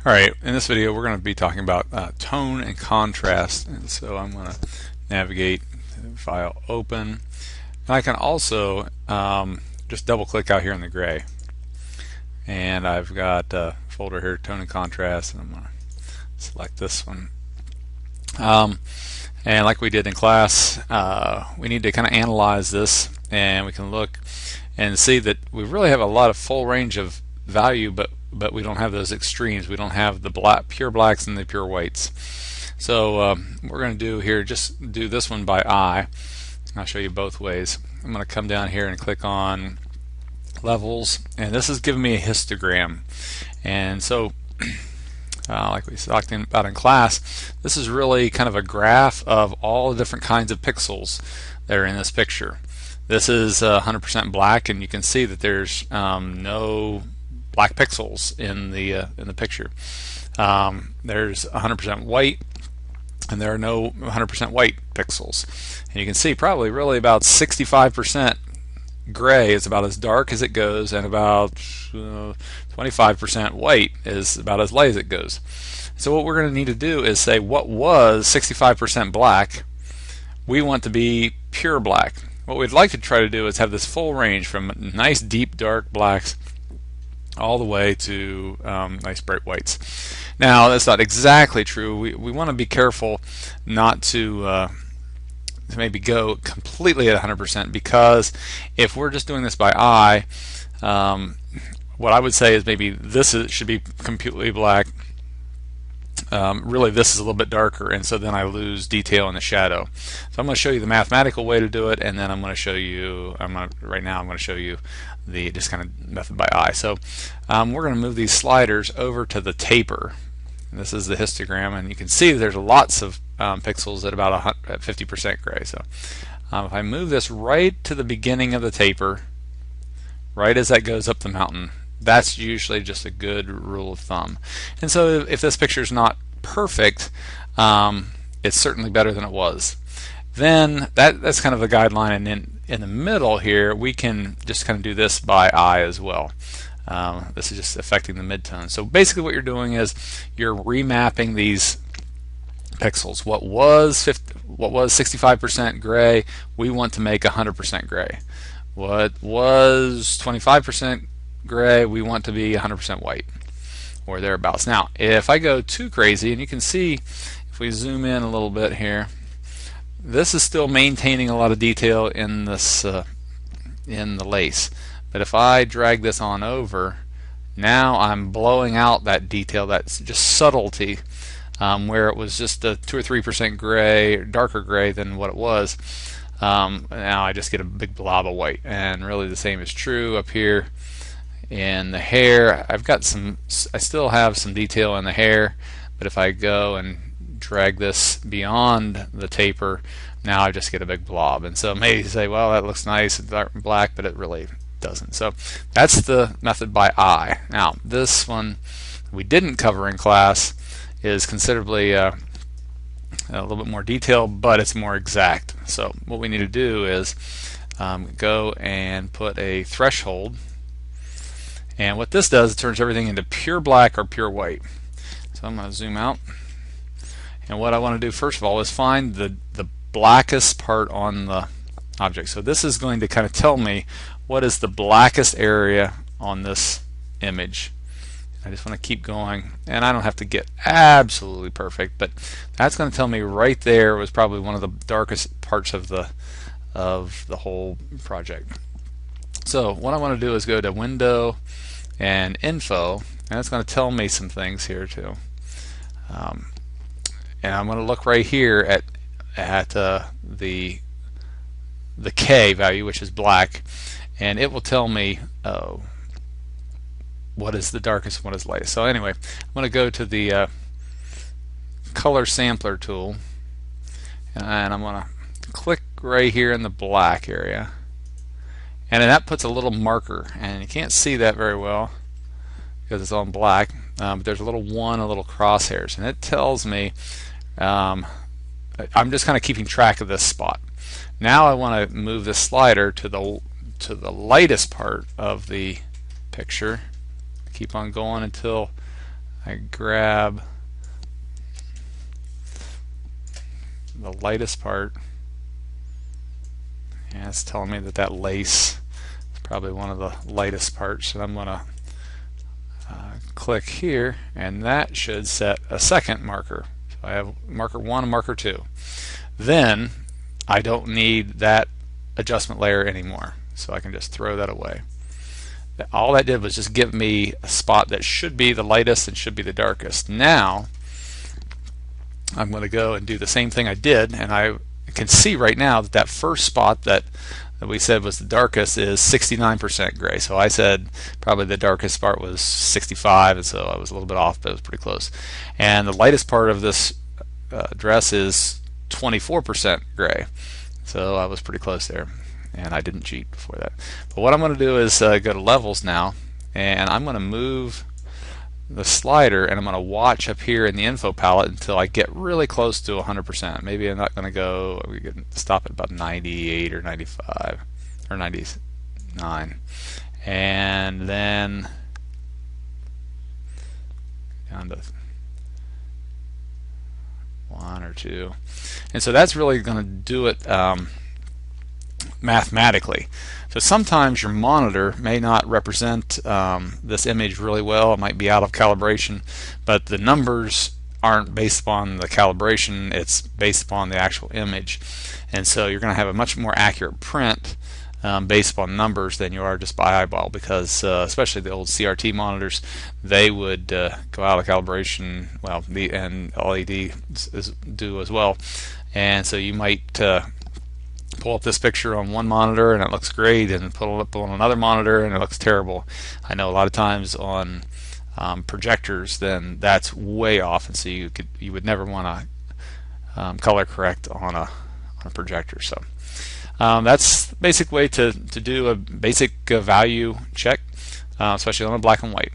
Alright, in this video we're going to be talking about tone and contrast, and so I'm going to navigate to File, Open, and I can also just double click out here in the gray, and I've got a folder here, Tone and Contrast, and I'm going to select this one. And like we did in class, we need to kind of analyze this, and we can look and see that we really have a lot of full range of value, but we don't have those extremes. We don't have the pure blacks and the pure whites. So we're going to do here, just do this one by eye. I'll show you both ways. I'm going to come down here and click on levels, and this is giving me a histogram. And so like we talked about in class, this is really kind of a graph of all the different kinds of pixels that are in this picture. This is 100% black, and you can see that there's no black pixels in the picture. There's 100% white, and there are no 100% white pixels. And you can see probably really about 65% gray is about as dark as it goes, and about 25% white is about as light as it goes. So what we're going to need to do is say what was 65% black we want to be pure black. What we'd like to try to do is have this full range from nice deep dark blacks all the way to nice bright whites. Now that's not exactly true. We want to be careful not to maybe go completely at 100%, because if we're just doing this by eye, what I would say is maybe this should be completely black. Really this is a little bit darker, and so then I lose detail in the shadow. So I'm going to show you the mathematical way to do it, and then I'm going to show you, right now I'm going to show you the just kind of method by eye. So we're going to move these sliders over to the taper. And this is the histogram, and you can see there's lots of pixels at about 50% gray. So if I move this right to the beginning of the taper, right as that goes up the mountain, that's usually just a good rule of thumb. And so if this picture is not perfect, it's certainly better than it was. Then that's kind of a guideline, and then in the middle here we can just kind of do this by eye as well. This is just affecting the midtone. So basically what you're doing is you're remapping these pixels. What was 65% gray, we want to make 100% gray. What was 25% gray, we want to be 100% white, or thereabouts. Now if I go too crazy, and you can see if we zoom in a little bit here, this is still maintaining a lot of detail in this in the lace, but if I drag this on over, now I'm blowing out that detail, that's just subtlety, where it was just a 2 or 3% gray, darker gray than what it was. Now I just get a big blob of white, and really the same is true up here in the hair. I still have some detail in the hair, but if I go and drag this beyond the taper, now I just get a big blob. And so maybe you say, well, that looks nice and dark and black, but it really doesn't. So that's the method by eye. Now this one we didn't cover in class is considerably a little bit more detailed, but it's more exact. So what we need to do is go and put a threshold, and what this does, it turns everything into pure black or pure white. So I'm going to zoom out, and what I want to do first of all is find the blackest part on the object. So this is going to kind of tell me what is the blackest area on this image. I just want to keep going, and I don't have to get absolutely perfect, but that's going to tell me right there was probably one of the darkest parts of the whole project. So what I want to do is go to Window and Info, and it's going to tell me some things here too. And I'm going to look right here at the K value, which is black, and it will tell me what is the darkest and what is lightest. So anyway, I'm going to go to the color sampler tool, and I'm going to click right here in the black area, and then that puts a little marker, and you can't see that very well because it's on black, but there's a little crosshairs, and it tells me I'm just kind of keeping track of this spot. Now I want to move the slider to the lightest part of the picture. Keep on going until I grab the lightest part, and it's telling me that that lace is probably one of the lightest parts, and I'm going to click here, and that should set a second marker. So I have marker 1 and marker 2. Then I don't need that adjustment layer anymore, so I can just throw that away. All that did was just give me a spot that should be the lightest and should be the darkest. Now I'm going to go and do the same thing I did, and I can see right now that that first spot that we said was the darkest is 69% gray. So I said probably the darkest part was 65, and so I was a little bit off, but it was pretty close. And the lightest part of this dress is 24% gray. So I was pretty close there, and I didn't cheat before that. But what I'm going to do is go to levels now, and I'm going to move the slider, and I'm going to watch up here in the info palette until I get really close to 100%. Maybe I'm not going to go, we can stop at about 98 or 95 or 99, and then down to 1 or 2. And so that's really going to do it mathematically. So sometimes your monitor may not represent this image really well. It might be out of calibration, but the numbers aren't based upon the calibration, it's based upon the actual image. And so you're going to have a much more accurate print based upon numbers than you are just by eyeball, because especially the old CRT monitors, they would go out of calibration, well, and LED do as well. And so you might pull up this picture on one monitor and it looks great, and pull it up on another monitor and it looks terrible. I know a lot of times on projectors, then that's way off, and so you would never want to color correct on a projector. So that's the basic way to do a basic value check, especially on a black and white.